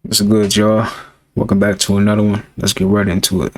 What's good, y'all? Welcome back to another one. Let's get right into it.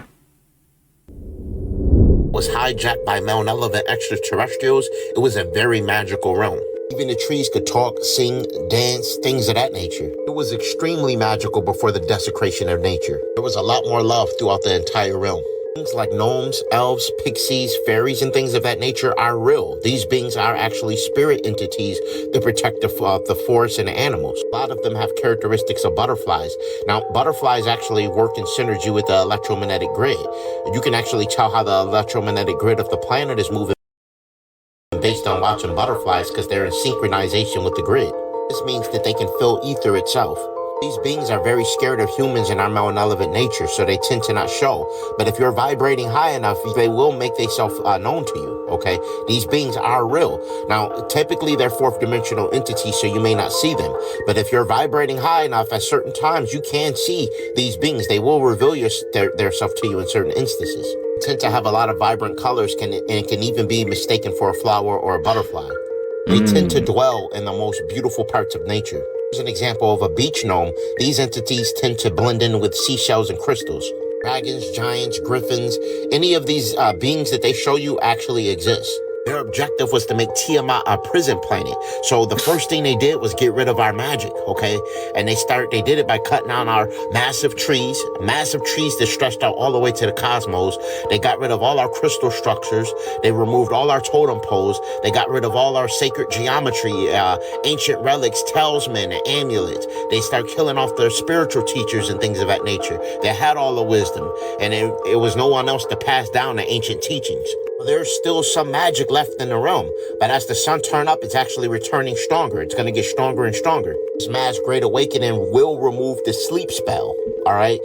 Was hijacked by malevolent extraterrestrials. It was a very magical realm. Even the trees could talk, sing, dance, things of that nature. It was extremely magical before the desecration of nature. There was a lot more love throughout the entire realm. Things like gnomes, elves, pixies, fairies, and things of that nature are real. These beings are actually spirit entities that protect the forest and the animals. A lot of them have characteristics of butterflies. Now, butterflies actually work in synergy with the electromagnetic grid. You can actually tell how the electromagnetic grid of the planet is moving based on watching butterflies because they're in synchronization with the grid. This means that they can feel ether itself. These beings are very scared of humans and our malevolent nature, so they tend to not show. But if you're vibrating high enough, they will make themselves known to you, okay? These beings are real. Now, typically they're fourth dimensional entities, so you may not see them. But if you're vibrating high enough at certain times, you can see these beings. They will reveal their self to you in certain instances. Tend to have a lot of vibrant colors and can even be mistaken for a flower or a butterfly. They tend to dwell in the most beautiful parts of nature. Here's an example of a beach gnome. These entities tend to blend in with seashells and crystals. Dragons, giants, griffins, any of these beings that they show you actually exist. Their objective was to make Tiamat a prison planet. So the first thing they did was get rid of our magic, okay? And they did it by cutting down our massive trees that stretched out all the way to the cosmos. They got rid of all our crystal structures. They removed all our totem poles. They got rid of all our sacred geometry, ancient relics, talisman, and amulets. They start killing off their spiritual teachers and things of that nature. They had all the wisdom, and it was no one else to pass down the ancient teachings. There's still some magic left in the realm, but as the sun turns up, it's actually returning stronger. It's going to get stronger and stronger. This mass great awakening will remove the sleep spell, all right?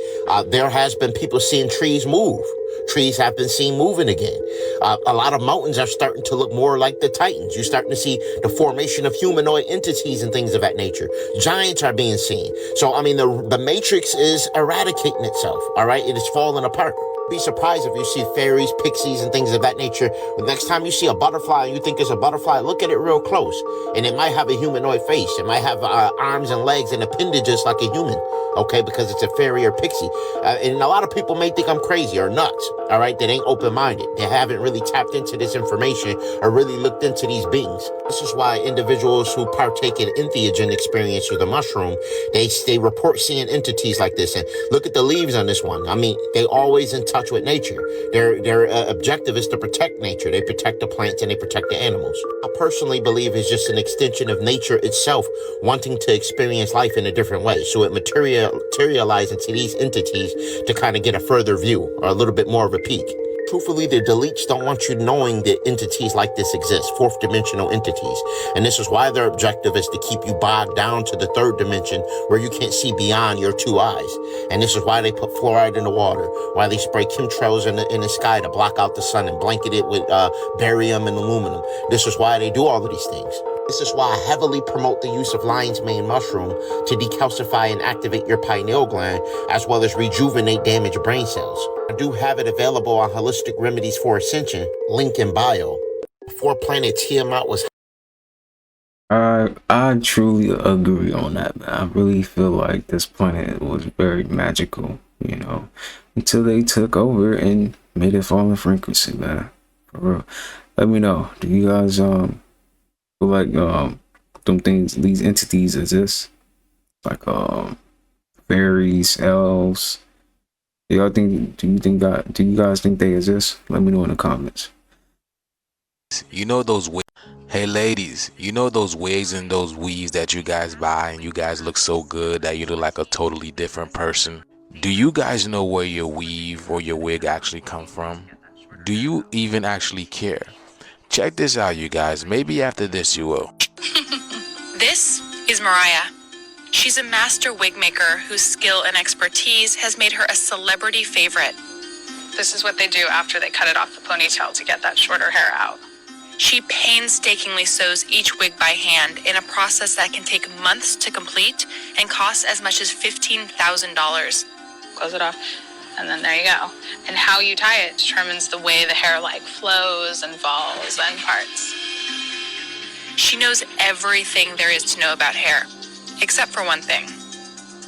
There has been people seeing trees move. Trees have been seen moving again. A lot of mountains are starting to look more like the Titans. You're starting to see the formation of humanoid entities and things of that nature. Giants are being seen. So, I mean, the matrix is eradicating itself, all right? It is falling apart. Be surprised if you see fairies, pixies, and things of that nature. The next time you see a butterfly and you think it's a butterfly, look at it real close. And it might have a humanoid face. It might have arms and legs and appendages like a human, okay, because it's a fairy or pixie. And a lot of people may think I'm crazy or nuts, all right, that ain't open-minded. They haven't really tapped into this information or really looked into these beings. This is why individuals who partake in entheogen experience or the mushroom, they report seeing entities like this. And look at the leaves on this one. I mean, they always in touch with nature. Their objective is to protect nature. They protect the plants and they protect the animals. I personally believe it's just an extension of nature itself wanting to experience life in a different way. So it materializes into these entities to kind of get a further view or a little bit more of a peek. Truthfully, the deletes don't want you knowing that entities like this exist, fourth dimensional entities. And this is why their objective is to keep you bogged down to the third dimension where you can't see beyond your two eyes. And this is why they put fluoride in the water, why they spray chemtrails in the sky to block out the sun and blanket it with barium and aluminum. This is why they do all of these things. This is why I heavily promote the use of lion's mane mushroom to decalcify and activate your pineal gland, as well as rejuvenate damaged brain cells. I do have it available on Holistic Remedies for Ascension, link in bio. Before planet Tiamat was... I truly agree on that, man. I really feel like this planet was very magical, until they took over and made it fall in frequency, man. For real. Let me know. Do you guys feel like these entities exist? Like fairies, elves. Do you guys think they exist? Let me know in the comments. You know those Hey ladies, you know those wigs and those weaves that you guys buy and you guys look so good that you look like a totally different person? Do you guys know where your weave or your wig actually come from? Do you even actually care? Check this out, you guys. Maybe after this you will. This is Mariah. She's a master wig maker whose skill and expertise has made her a celebrity favorite. This is what they do after they cut it off the ponytail to get that shorter hair out. She painstakingly sews each wig by hand in a process that can take months to complete and costs as much as $15,000. Close it off, and then there you go. And how you tie it determines the way the hair flows and falls and parts. She knows everything there is to know about hair, except for one thing.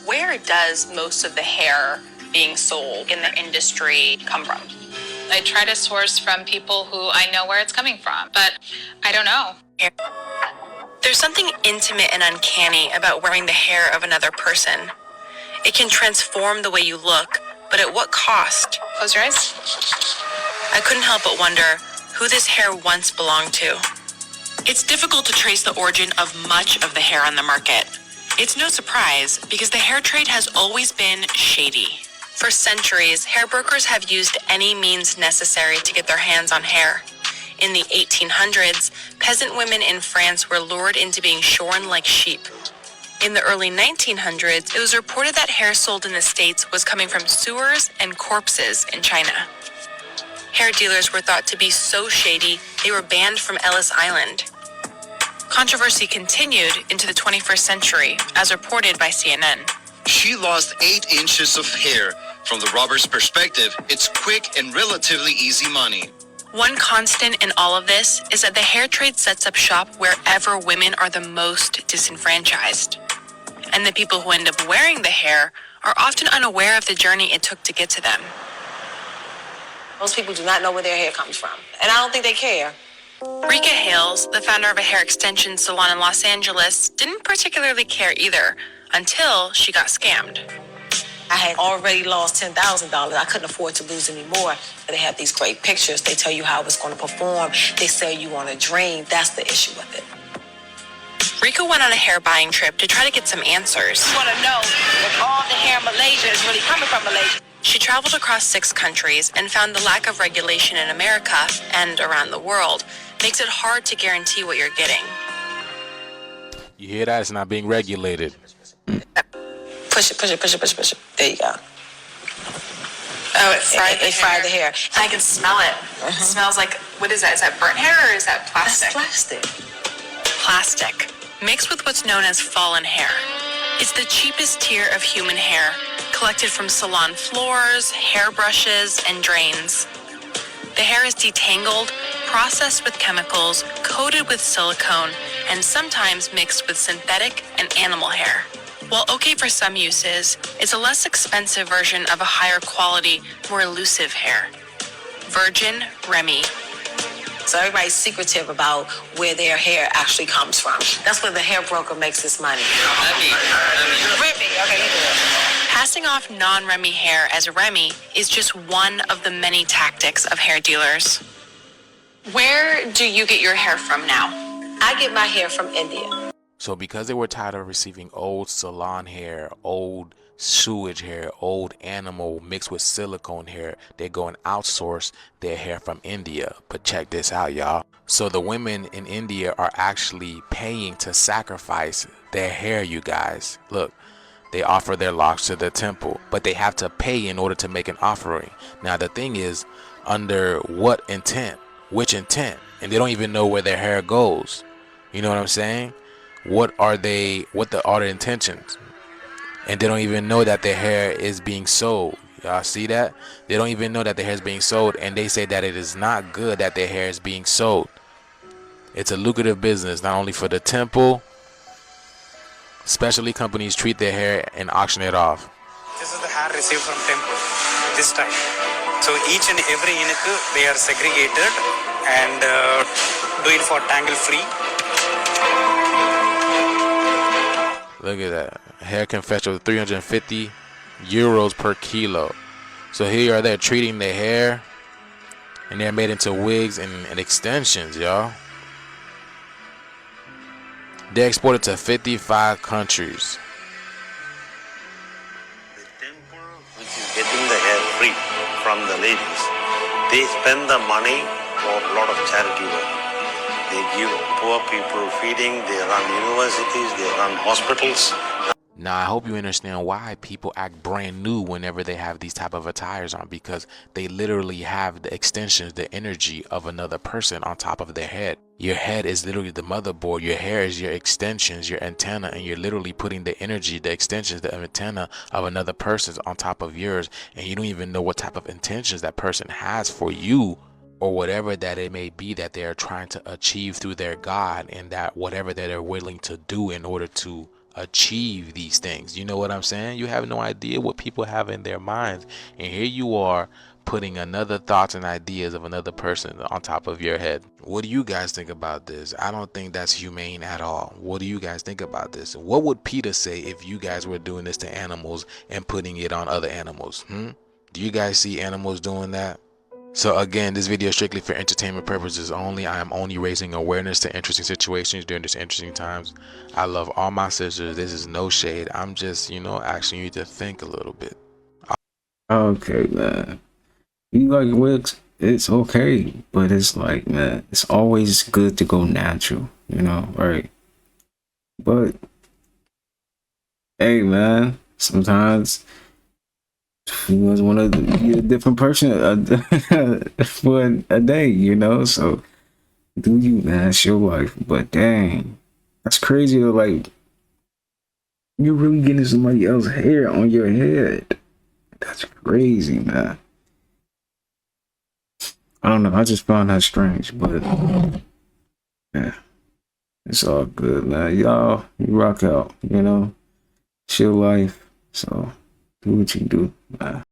Where does most of the hair being sold in the industry come from? I try to source from people who I know where it's coming from, but I don't know. There's something intimate and uncanny about wearing the hair of another person. It can transform the way you look, but at what cost? Close your eyes. I couldn't help but wonder who this hair once belonged to. It's difficult to trace the origin of much of the hair on the market. It's no surprise because the hair trade has always been shady. For centuries, hair brokers have used any means necessary to get their hands on hair. In the 1800s, peasant women in France were lured into being shorn like sheep. In the early 1900s, it was reported that hair sold in the States was coming from sewers and corpses in China. Hair dealers were thought to be so shady, they were banned from Ellis Island. Controversy continued into the 21st century, as reported by CNN. She lost 8 inches of hair. From the robber's perspective, it's quick and relatively easy money. One constant in all of this is that the hair trade sets up shop wherever women are the most disenfranchised. And the people who end up wearing the hair are often unaware of the journey it took to get to them. Most people do not know where their hair comes from, and I don't think they care. Rika Hales, the founder of a hair extension salon in Los Angeles, didn't particularly care either until she got scammed. I had already lost $10,000. I couldn't afford to lose any more. But they have these great pictures. They tell you how it's going to perform. They sell you on a dream. That's the issue with it. Rika went on a hair buying trip to try to get some answers. You want to know if all the hair in Malaysia is really coming from Malaysia. She traveled across 6 countries and found the lack of regulation in America and around the world makes it hard to guarantee what you're getting. You hear that? It's not being regulated. Push it. There you go. Oh, it fried the hair. I can smell it. It smells like, what is that? Is that burnt hair or is that plastic? That's plastic. Plastic, mixed with what's known as fallen hair. It's the cheapest tier of human hair, collected from salon floors, hairbrushes, and drains. The hair is detangled, processed with chemicals, coated with silicone, and sometimes mixed with synthetic and animal hair. While okay for some uses, it's a less expensive version of a higher quality, more elusive hair. Virgin Remy. So everybody's secretive about where their hair actually comes from. That's where the hair broker makes his money. Remy, okay, you do it. Passing off non-Remy hair as Remy is just one of the many tactics of hair dealers. Where do you get your hair from now? I get my hair from India. So because they were tired of receiving old salon hair, old sewage hair, old animal mixed with silicone hair, they go and outsource their hair from India. But check this out, y'all. So the women in India are actually paying to sacrifice their hair, you guys. Look, they offer their locks to the temple, but they have to pay in order to make an offering. Now the thing is, under what intent? Which intent? And they don't even know where their hair goes. You know what I'm saying? What are their intentions? And they don't even know that their hair is being sold. Y'all see that? They don't even know that their hair is being sold, and they say that it is not good that their hair is being sold. It's a lucrative business, not only for the temple. Specialty companies treat their hair and auction it off. This is the hair received from temple, this type. So each and every unit, they are segregated and do it for tangle free. Look at that. Hair can fetch over 350 euros per kilo. So here they're treating their hair, and they're made into wigs and extensions, y'all. They exported to 55 countries. The temple, which is getting the hair free from the ladies, they spend the money for a lot of charity work. They give poor people feeding, they run universities, they run hospitals. Now I hope you understand why people act brand new whenever they have these type of attires on, because they literally have the extensions, the energy of another person on top of their head. Your head is literally the motherboard, your hair is your extensions, your antenna, and you're literally putting the energy, the extensions, the antenna of another person's on top of yours, and you don't even know what type of intentions that person has for you, or whatever that it may be that they are trying to achieve through their God, and that whatever that they're willing to do in order to achieve these things. You know what I'm saying? You have no idea what people have in their minds, and here you are putting another thoughts and ideas of another person on top of your head. What do you guys think about this? I don't think that's humane at all. What do you guys think about this? What would Peter say if you guys were doing this to animals and putting it on other animals? Do you guys see animals doing that? So again, this video is strictly for entertainment purposes only. I am only raising awareness to interesting situations during this interesting times. I love all my sisters. This is no shade. I'm just, asking you to think a little bit. Okay, man. You like wigs? It's okay, but it's like, man, it's always good to go natural, right? But hey, man, sometimes you just want to be a different person for a day, so do you, man? It's your life. But dang, that's crazy to, like, you're really getting somebody else's hair on your head. That's crazy, man. I don't know, I just found that strange, but yeah, it's all good, man. Y'all, you rock out, it's your life, so do what you do, man.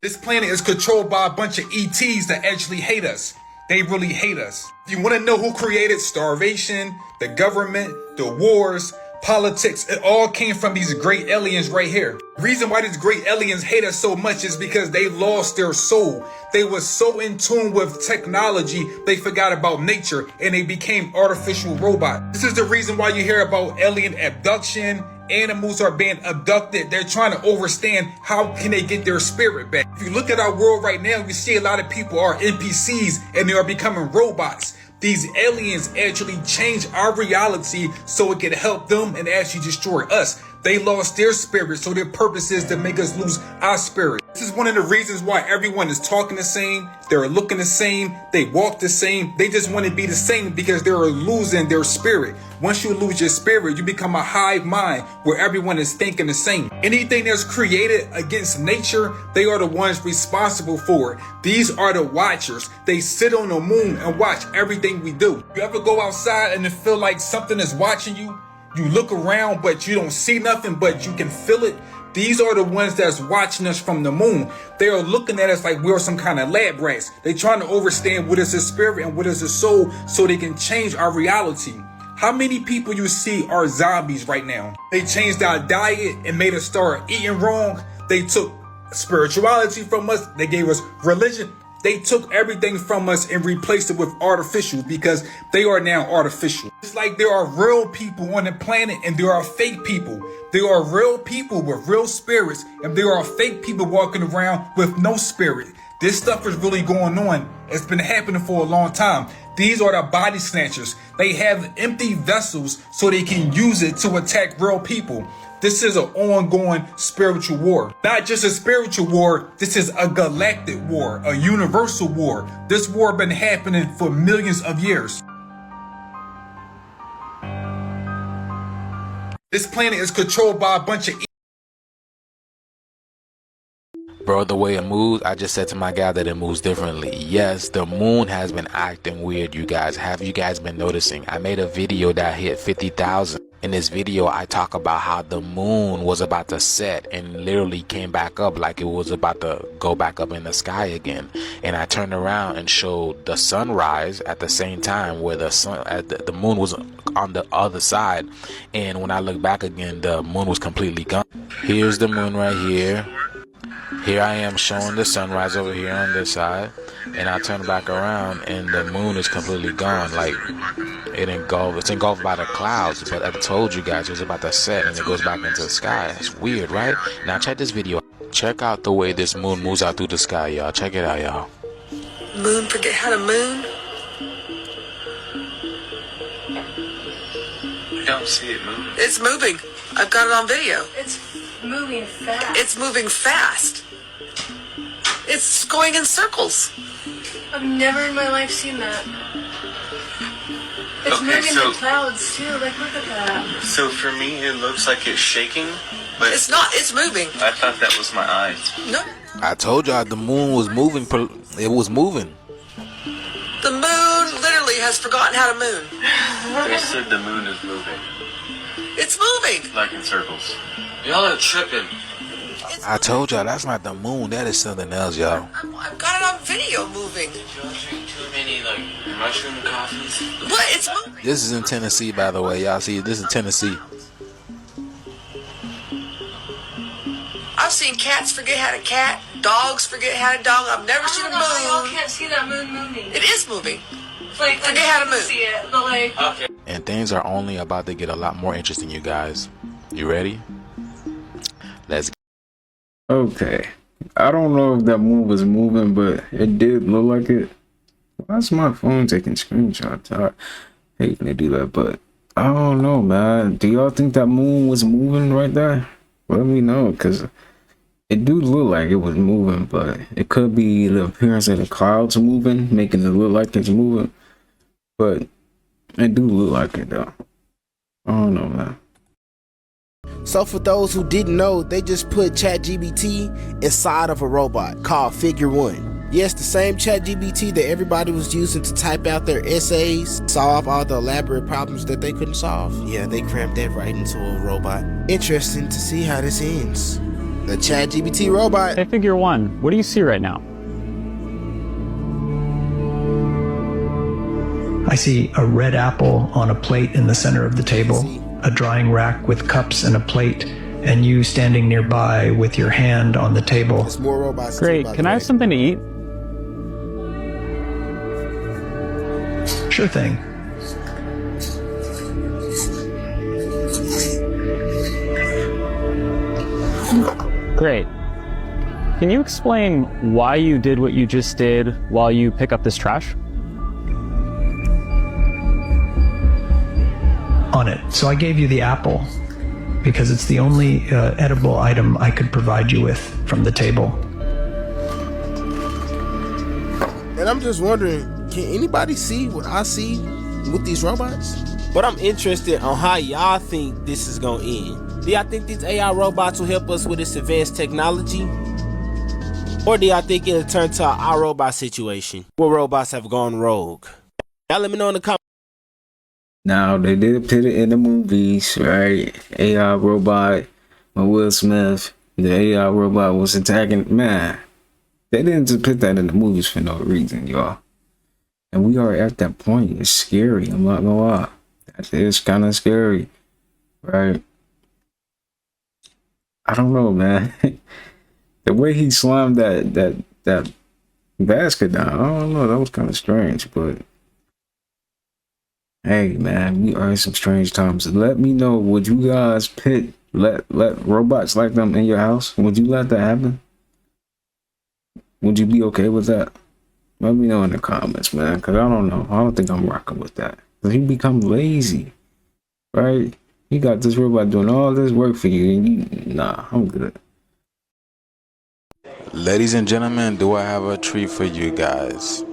This planet is controlled by a bunch of ETs that actually hate us. They really hate us. If you want to know who created starvation, the government, the wars, politics, it all came from these great aliens right here. The reason why these great aliens hate us so much is because they lost their soul. They were so in tune with technology, they forgot about nature and they became artificial robots. This is the reason why you hear about alien abduction. Animals are being abducted. They're trying to understand how can they get their spirit back. If you look at our world right now, you see a lot of people are NPCs and they are becoming robots. These aliens actually change our reality so it can help them and actually destroy us. They lost their spirit, so their purpose is to make us lose our spirit. This is one of the reasons why everyone is talking the same, they're looking the same, they walk the same. They just want to be the same because they're losing their spirit. Once you lose your spirit, you become a hive mind where everyone is thinking the same. Anything that's created against nature, they are the ones responsible for it. These are the watchers. They sit on the moon and watch everything we do. You ever go outside and feel like something is watching you? You look around, but you don't see nothing, but you can feel it. These are the ones that's watching us from the moon. They are looking at us like we're some kind of lab rats. They're trying to understand what is a spirit and what is a soul so they can change our reality. How many people you see are zombies right now? They changed our diet and made us start eating wrong. They took spirituality from us. They gave us religion. They took everything from us and replaced it with artificial because they are now artificial. It's like there are real people on the planet and there are fake people. There are real people with real spirits and there are fake people walking around with no spirit. This stuff is really going on. It's been happening for a long time. These are the body snatchers. They have empty vessels so they can use it to attack real people. This is an ongoing spiritual war. Not just a spiritual war, this is a galactic war, a universal war. This war been happening for millions of years. This planet is controlled by a bunch of Bro, the way it moves, I just said to my guy that it moves differently. Yes, the moon has been acting weird, you guys. Have you guys been noticing? I made a video that hit 50,000. In this video, I talk about how the moon was about to set and literally came back up like it was about to go back up in the sky again. And I turned around and showed the sunrise at the same time where the moon was on the other side. And when I look back again, the moon was completely gone. Here's the moon right here. Here I am showing the sunrise over here on this side, and I turn back around and the moon is completely gone. Like it's engulfed by the clouds, but I told you guys it was about to set and it goes back into the sky. It's weird, right? Now check this video. Check out the way this moon moves out through the sky, y'all. Check it out, y'all. Moon, forget how to moon. I don't see it moving. It's moving. I've got it on video. It's moving fast. It's moving fast. It's going in circles. I've never in my life seen that. It's Okay, moving so- the clouds too. Like, look at that. So for me, it looks like it's shaking, but It's not. It's moving. I thought that was my eyes. No. I told y'all the moon was moving. It was moving. The moon literally has forgotten how to moon. They said the moon is moving. It's moving. Like in circles. Y'all are tripping. I told y'all that's not the moon. That is something else, y'all. I've got it on video moving. Y'all drink too many mushroom coffees. What? It's moving. This is in Tennessee, by the way. Y'all see, this is Tennessee. I've seen cats forget how to cat, dogs forget how to dog. I've never seen a moon. Y'all can't see that moon moving. It is moving. Like, forget how to move. See it, but like. Okay. And things are only about to get a lot more interesting, you guys. You ready? Let's go. Okay. I don't know if that moon was moving, but it did look like it. Why's my phone taking screenshots? I hate when they do that, but I don't know, man. Do y'all think that moon was moving right there? Let me know, because it do look like it was moving, but it could be the appearance of the clouds moving, making it look like it's moving. But it do look like it, though. I don't know, man. So for those who didn't know, they just put ChatGPT inside of a robot called Figure One. Yes, the same ChatGPT that everybody was using to type out their essays, solve all the elaborate problems that they couldn't solve. Yeah, they crammed that right into a robot. Interesting to see how this ends. The ChatGPT robot. Hey, Figure One, what do you see right now? I see a red apple on a plate in the center of the table, a drying rack with cups and a plate, and you standing nearby with your hand on the table. There's more robots. Great, can I have something to eat? Sure thing. Great. Can you explain why you did what you just did while you pick up this trash? On it. So I gave you the apple because it's the only edible item I could provide you with from the table. And I'm just wondering, can anybody see what I see with these robots? But I'm interested on how y'all think this is gonna end. Do y'all think these AI robots will help us with this advanced technology? Or do y'all think it'll turn to an iRobot situation where robots have gone rogue? Y'all let me know in the comments. Now, they did put it in the movies, right? AI robot, when Will Smith, the AI robot was attacking, man. They didn't just put that in the movies for no reason, y'all. And we are at that point. It's scary, I'm not gonna lie. That is kind of scary, right? I don't know, man. The way he slammed that basket down, I don't know, that was kind of strange, but hey, man, we are in some strange times. Let me know, would you guys let robots like them in your house? Would you let that happen? Would you be okay with that? Let me know in the comments, man, because I don't know. I don't think I'm rocking with that. Because he become lazy, right? You got this robot doing all this work for you, and you, nah, I'm good. Ladies and gentlemen, do I have a treat for you guys?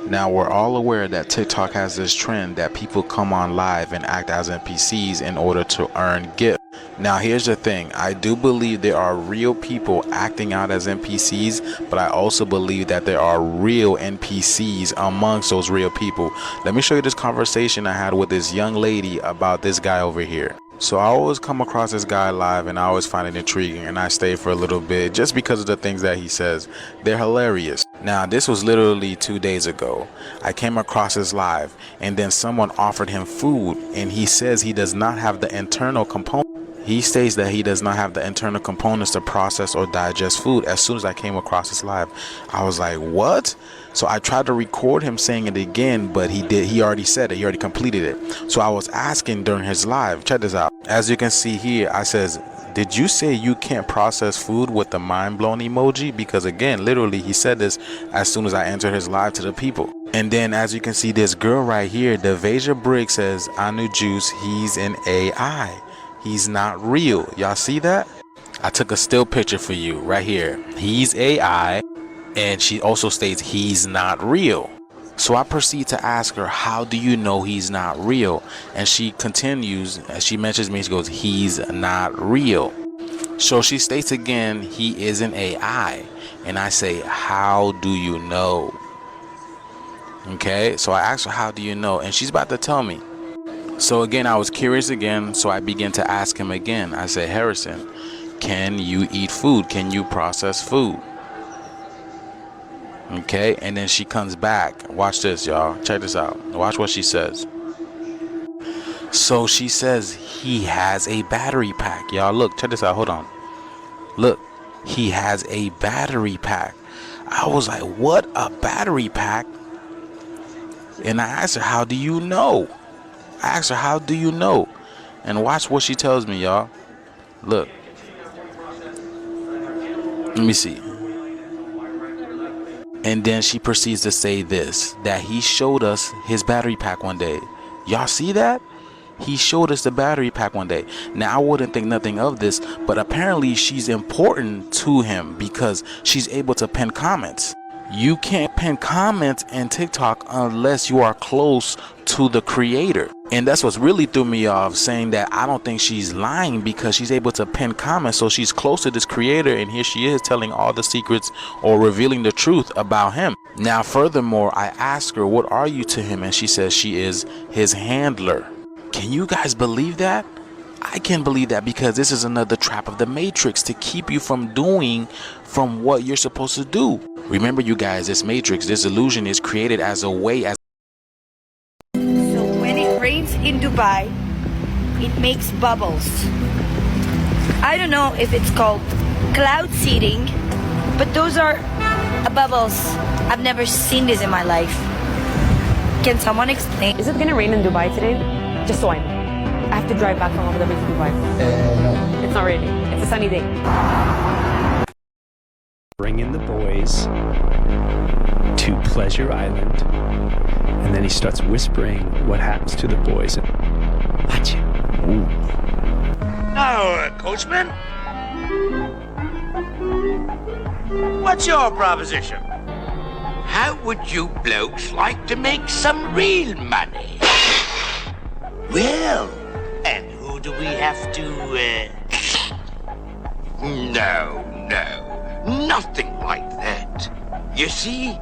Now, we're all aware that TikTok has this trend that people come on live and act as NPCs in order to earn gifts. Now, here's the thing. I do believe there are real people acting out as NPCs, but I also believe that there are real NPCs amongst those real people. Let me show you this conversation I had with this young lady about this guy over here. So I always come across this guy live and I always find it intriguing, and I stay for a little bit just because of the things that he says. They're hilarious. Now, this was literally 2 days ago. I came across his live and then someone offered him food, and he says he does not have the internal component. He states that he does not have the internal components to process or digest food. As soon as I came across his live, I was like, what? So I tried to record him saying it again, but he already said it. He already completed it. So I was asking during his live, check this out. As you can see here, I says, did you say you can't process food with the mind blown emoji? Because again, literally he said this as soon as I entered his live to the people. And then as you can see, this girl right here, Devasia Briggs, says, Anu Juice, he's an AI. He's not real. Y'all see that? I took a still picture for you right here. He's AI. And she also states he's not real. So I proceed to ask her, how do you know he's not real? And she continues, as she mentions me, she goes, he's not real. So she states again, he is an AI. And I say, how do you know? Okay, so I asked her, how do you know? And she's about to tell me. So again, I was curious again, so I began to ask him again. I said, Harrison, can you eat food? Can you process food? Okay, and then she comes back. Watch this, y'all. Check this out. Watch what she says. So she says he has a battery pack. Y'all, look, check this out. Hold on. Look, he has a battery pack. I was like, what, a battery pack? And I asked her, how do you know? I asked her, how do you know? And watch what she tells me, y'all. Look. Let me see. And then she proceeds to say this, that he showed us his battery pack one day. Y'all see that? He showed us the battery pack one day. Now, I wouldn't think nothing of this, but apparently she's important to him because she's able to pin comments. You can't pin comments in TikTok unless you are close to the creator. And that's what's really threw me off, saying that I don't think she's lying because she's able to pin comments. So she's close to this creator, and here she is telling all the secrets or revealing the truth about him. Now, furthermore, I asked her, what are you to him? And she says she is his handler. Can you guys believe that? I can believe that because this is another trap of the Matrix to keep you from doing from what you're supposed to do. Remember, you guys, this Matrix, this illusion is created as a way as. So when it rains in Dubai, it makes bubbles. I don't know if it's called cloud seeding, but those are bubbles. I've never seen this in my life. Can someone explain? Is it gonna rain in Dubai today? Just so I know. I have to drive back from Abu Dhabi to Dubai. No. It's not raining. It's a sunny day. Bring in the boys to Pleasure Island, and then he starts whispering what happens to the boys. Watch it. Ooh. Now, Coachman, what's your proposition? How would you blokes like to make some real money? Well, and who do we have to, No, nothing like that. You see?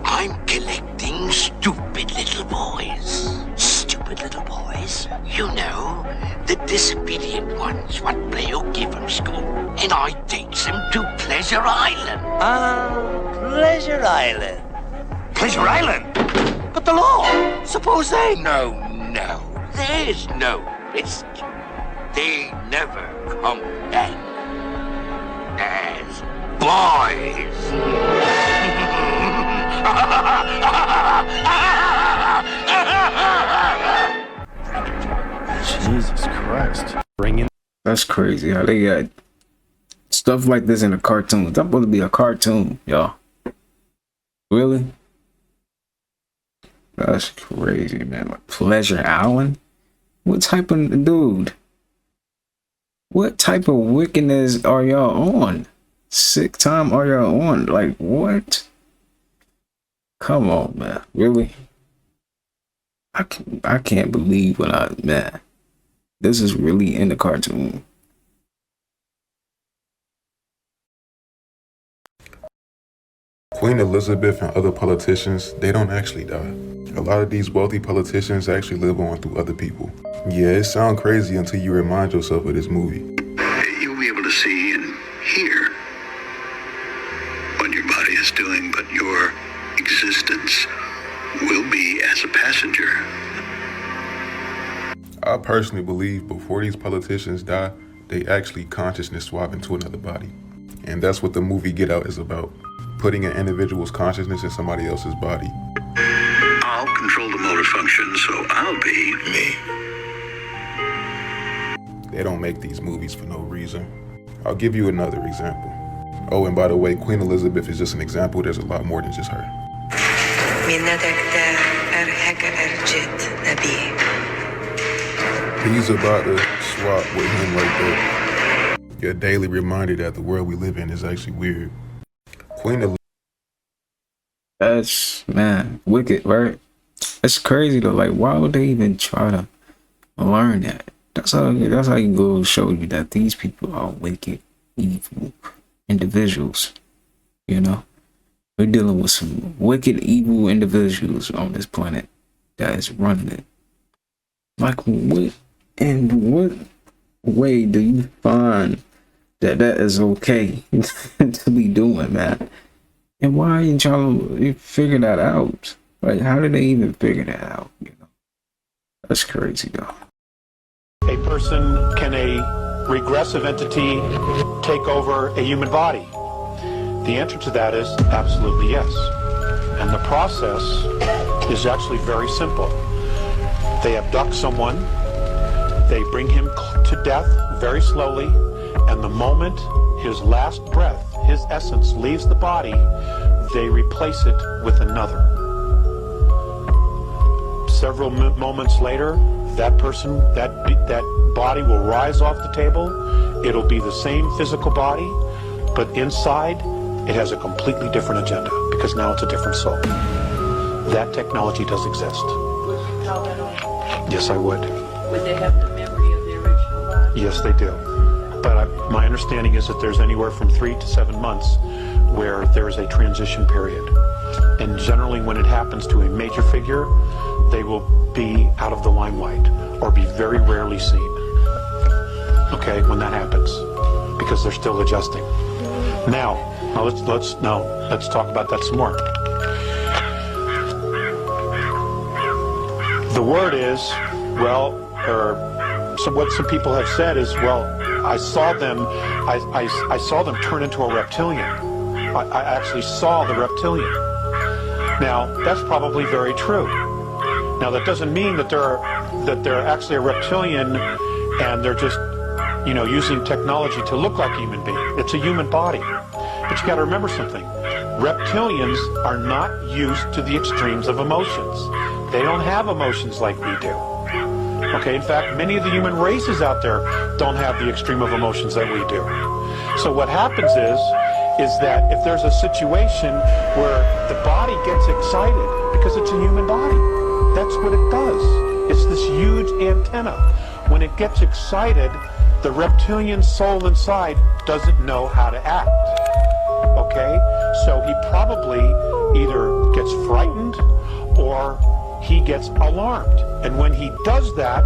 I'm collecting stupid little boys. Stupid little boys? You know, the disobedient ones what play hooky from school. And I takes them to Pleasure Island. Pleasure Island. Pleasure Island? But the law! Suppose they... No. There's no risk. They never come back as boys. Jesus Christ. Bring in. That's crazy how they got stuff like this in a cartoon. That's supposed to be a cartoon, y'all. Really? That's crazy, man. Like Pleasure Island? What type of dude? What type of wickedness are y'all on? Sick time are y'all on? Like what? Come on, man. Really? I can't believe man. This is really in the cartoon. Queen Elizabeth and other politicians, they don't actually die. A lot of these wealthy politicians actually live on through other people. Yeah, it sounds crazy until you remind yourself of this movie. You'll be able to see and hear what your body is doing, but your existence will be as a passenger. I personally believe before these politicians die, they actually consciousness swap into another body. And that's what the movie Get Out is about. Putting an individual's consciousness in somebody else's body. I'll control the motor function, so I'll be me. They don't make these movies for no reason. I'll give you another example. Oh, and by the way, Queen Elizabeth is just an example. There's a lot more than just her. He's about to swap with him like that. Your daily reminder that the world we live in is actually weird. Queen Elizabeth. That's, man, wicked, right? It's crazy though. Like, why would they even try to learn that? That's how you go show you that these people are wicked, evil individuals, you know? We're dealing with some wicked, evil individuals on this planet that is running it. Like, what in what way do you find that is okay to be doing, man? And why ain't y'all figure that out? Like, how did they even figure that out? You know, that's crazy, though. A person, can a regressive entity take over a human body? The answer to that is absolutely yes. And the process is actually very simple. They abduct someone, they bring him to death very slowly, and the moment his last breath, his essence, leaves the body, they replace it with another. Several moments later, that person, that body will rise off the table. It'll be the same physical body, but inside it has a completely different agenda, because now it's a different soul. That technology does exist. Would you tell that on? Yes, I would. Would they have the memory of the original body? Yes, they do. But my understanding is that there's anywhere from 3 to 7 months where there is a transition period. And generally when it happens to a major figure, they will be out of the limelight or be very rarely seen. Okay, when that happens, because they're still adjusting. Now let's talk about that some more. The word is, well, what some people have said is, well, I saw them turn into a reptilian. I actually saw the reptilian. Now, that's probably very true. Now, that doesn't mean that they're actually a reptilian and they're just, using technology to look like a human being. It's a human body. But you got to remember something. Reptilians are not used to the extremes of emotions. They don't have emotions like we do. Okay, in fact, many of the human races out there don't have the extreme of emotions that we do. So what happens is that if there's a situation where the body gets excited, because it's a human body, that's what it does. It's this huge antenna. When it gets excited, the reptilian soul inside doesn't know how to act. Okay? So he probably either gets frightened or he gets alarmed. And when he does that,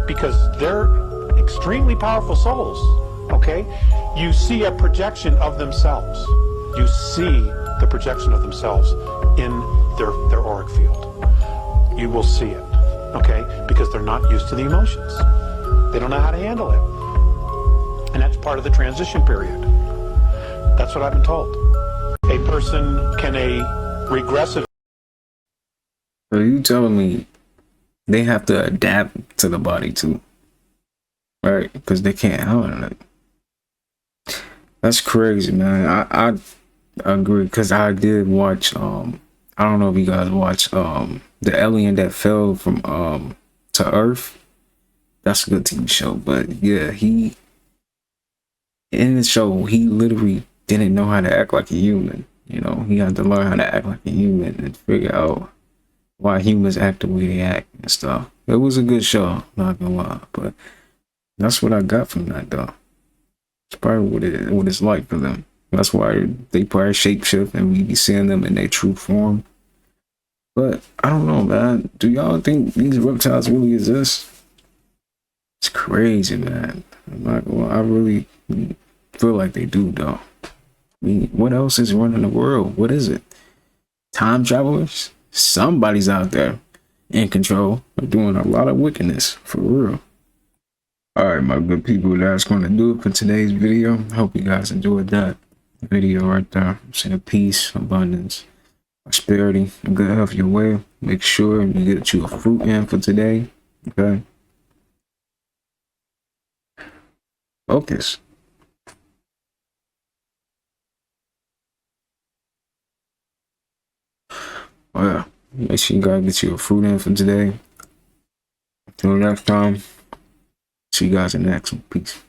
because they're extremely powerful souls, okay, you see a projection of themselves. You see the projection of themselves in their auric field. You will see it, okay, because they're not used to the emotions. They don't know how to handle it. And that's part of the transition period. That's what I've been told. A person, can a regressive... So you telling me they have to adapt to the body too, right? Because they can't handle it. That's crazy, man. I agree, because I did watch I don't know if you guys watched the alien that fell from to Earth. That's a good TV show. But yeah, he in the show, he literally didn't know how to act like a human. He had to learn how to act like a human and figure out why humans act the way they act and stuff. It was a good show, not gonna lie, but that's what I got from that, though. It's probably what it's like for them. That's why they probably shapeshift and we be seeing them in their true form. But I don't know, man. Do y'all think these reptiles really exist? It's crazy, man. I'm not gonna lie. I really feel like they do, though. I mean, what else is running the world? What is it? Time travelers? Somebody's out there in control of doing a lot of wickedness, for real. Alright, my good people, that's going to do it for today's video. Hope you guys enjoyed that video right there. I'm saying peace, abundance, prosperity, and good health your way. Make sure you get you a fruit in for today. Okay? Focus. Well, make sure you guys get you a fruit in for today. Until next time, see you guys in the next one. Peace.